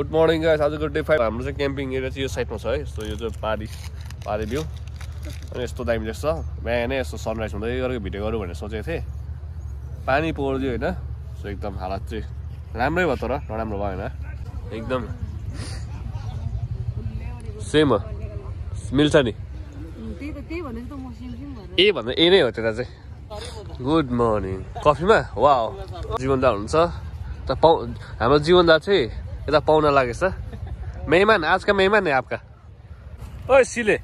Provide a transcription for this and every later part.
Good morning guys आजको day 5 हाम्रो चाहिँ क्याम्पिङ एरिया चाहिँ यो साइडमा छ है सो यो चाहिँ पारी भ्यू अनि यस्तो दामी देख्छ बिहानै यस्तो सनराइज हुँदै गरेको भिडियो गरौँ भनेर सोचेको थिएँ पानी परिदियो होइन सो एकदम हालत चाहिँ राम्रै भयो तर नराम्रो भएन एकदम सेम हो मिल्छ नि ए भन्दा ए नै हो त्यता चाहिँ गुड मर्निङ कफीमा वाओ जीवनदा हुनुहुन्छ त हाम्रो जीवनदा चाहिँ यता पाउन लागेछ मेहमान आजका मेहमान है आपका ओए सिले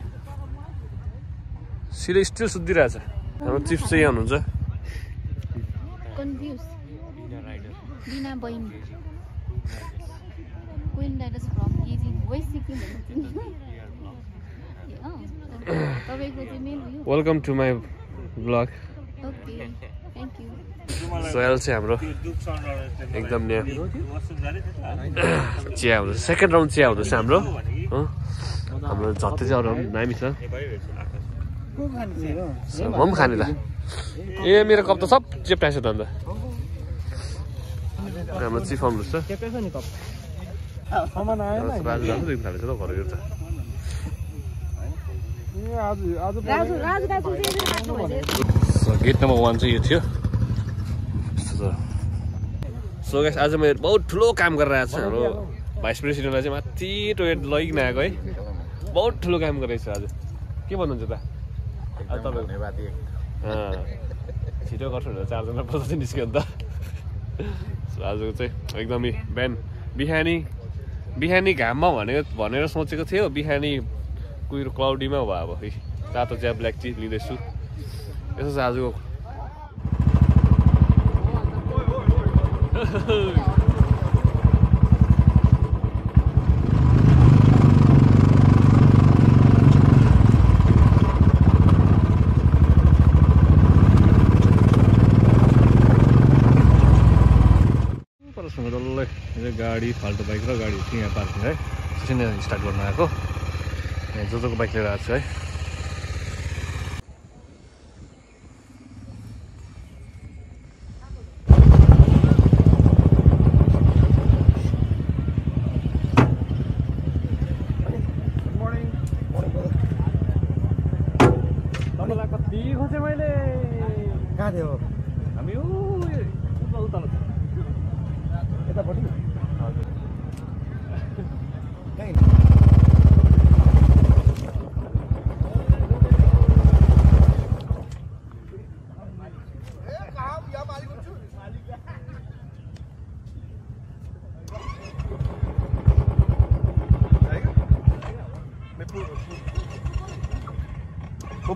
स्टिल सुत्दिरहेछ हाम्रो चिप्स चाहिँ यहाँ हुनुहुन्छ वेलकम टु माई ब्लग सोयल चाहिँ हाम्रो एकदम चिया हुँदैछ सेकेन्ड राउन्ड चिया हुँदैछ हाम्रो झट्टै चाहिँ अरू दामी छ म पनि खाने त ए मेरो कप त सब चेप्टाएछ त अन्त हाम्रो चिफ आउनु छ गेट नम्बर 1 चाहिँ यो थियो सो गाइस आज मैले बहुत ठुलो काम गरेर आएको छु हाम्रो भाइस प्रेसिडेन्टलाई चाहिँ माथि टोयलेट लगिकन आएको है बहुत ठुलो काम गरेको छु आज के भन्नुहुन्छ त आज तपाईँको छिटो गर्छु भनेर 4 जना पछि निस्क्यो नि त आजको चाहिँ एकदमै बिहानी घाममा भनेर सोचेको थियो बिहानी कुहिरो क्लाउडीमा भयो अब है तातो चिया ब्ल्याक टी लिँदैछु यसो चाहिँ आजको डल्लै गाडी फाल्टो बाइक र गाडी चाहिँ यहाँ पार्किङ है त्यसरी स्टार्ट गर्न आएको यहाँ जोको बाइक लिएर आएको छु है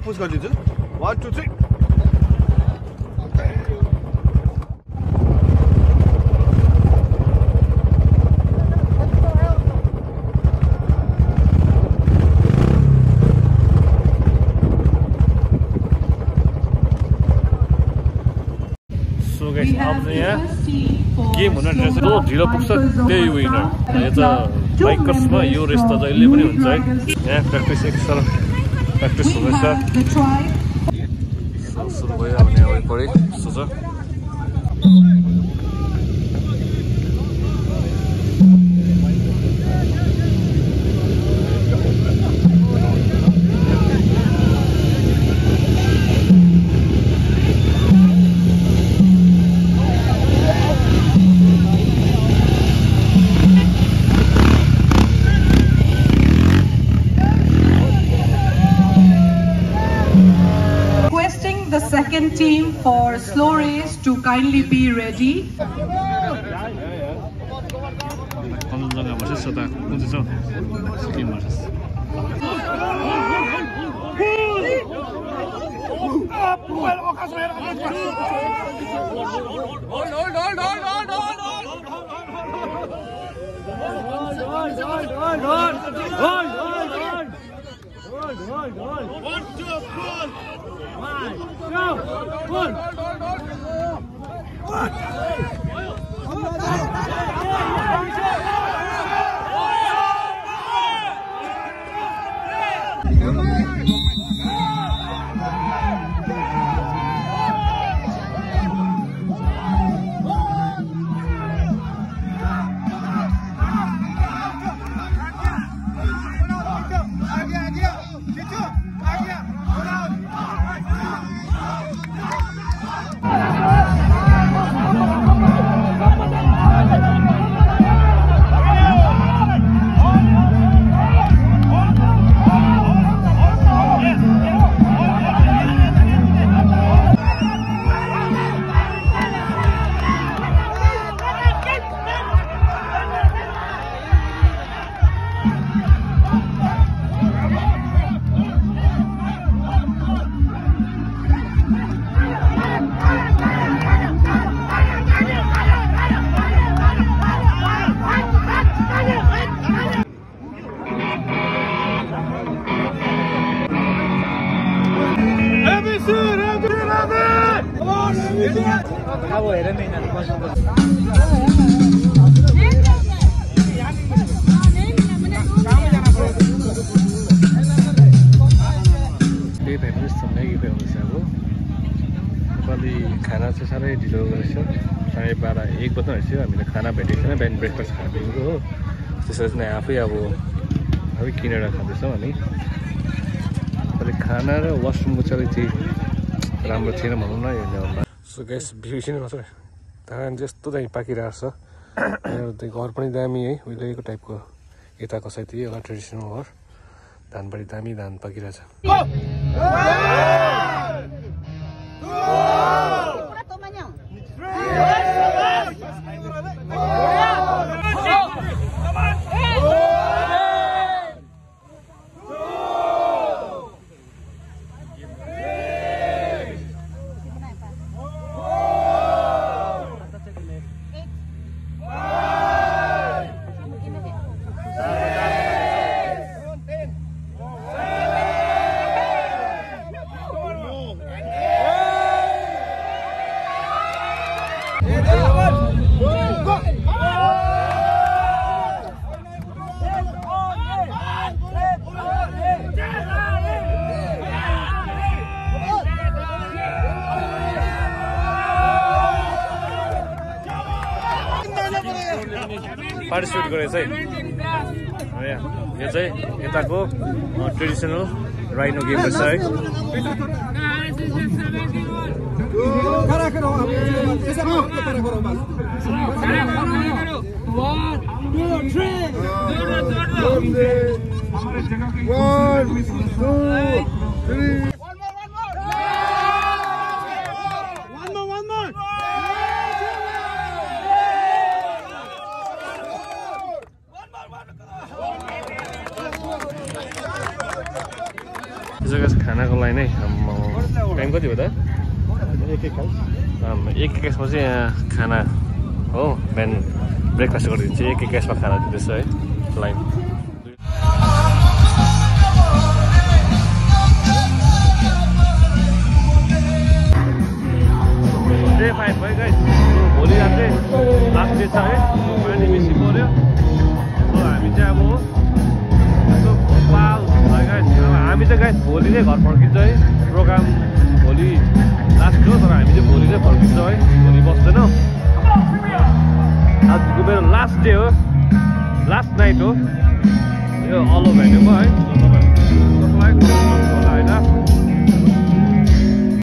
पुश गरिदिन्छु 1 2 3 सो गाइस अब यहाँ गेम हुन रहेछ जो ढिलो पुग्छ त्यही विनर यो त बाइकर्समा यो रेस त जहिले पनि हुन्छ है यहाँ प्र्याक्टिस एक्स्ट्रा प्र्याक्टिस हुँदैछ सुरु भयो अब यहाँ वरिपरि यस्तो छ The second team for slow race to kindly be ready. अब हेर नि खाना चाहिँ साह्रै ढिलो रहेछ 12:30-1 बज्न रहेछ हामीले खाना भेटेको छैन बिहान ब्रेकफास्ट खाएको हो त्यसपछि नै आफै किनेर खाँदैछौँ हामी अहिले खाना र वासरुमको चाहिँ चाहिँ राम्रो थिएन भनौँ न यो लेभलमा सो ग्यास भ्यू चाहिँ मात्रै धान जस्तो दामी पाकिरहेको छ घर पनि दामी है उहिलेको टाइपको यताको सायद एउटा ट्रेडिसनल घर धानबारी दामी धान पाकिरहेछ पार्टिसिपेट गरेछ है यो चाहिँ यताको ट्रेडिसनल राइनो गेम रहेछ है खानाको लागि नै टाइम कति हो त एक एक्काइसमा चाहिँ यहाँ खाना हो बिहान ब्रेकफास्ट गरिदिन्छ एक एक्काइसमा खाना दिँदैछ है लाइन डे 5 भयो गाइस भोलि रात चाहिँ लास्ट डे छ है पानी बेसी पर्यो हामी चाहिँ अब हामी चाहिँ गाइस भोलि नै घर फर्किन्छ है प्रोग्राम भोलि लास्ट हो तर हामी चाहिँ भोलि नै फर्किन्छ है भोलि बस्दैनौँ आजको मेरो लास्ट डे हो लास्ट नाइट हो यो अलो भेन्यूमा है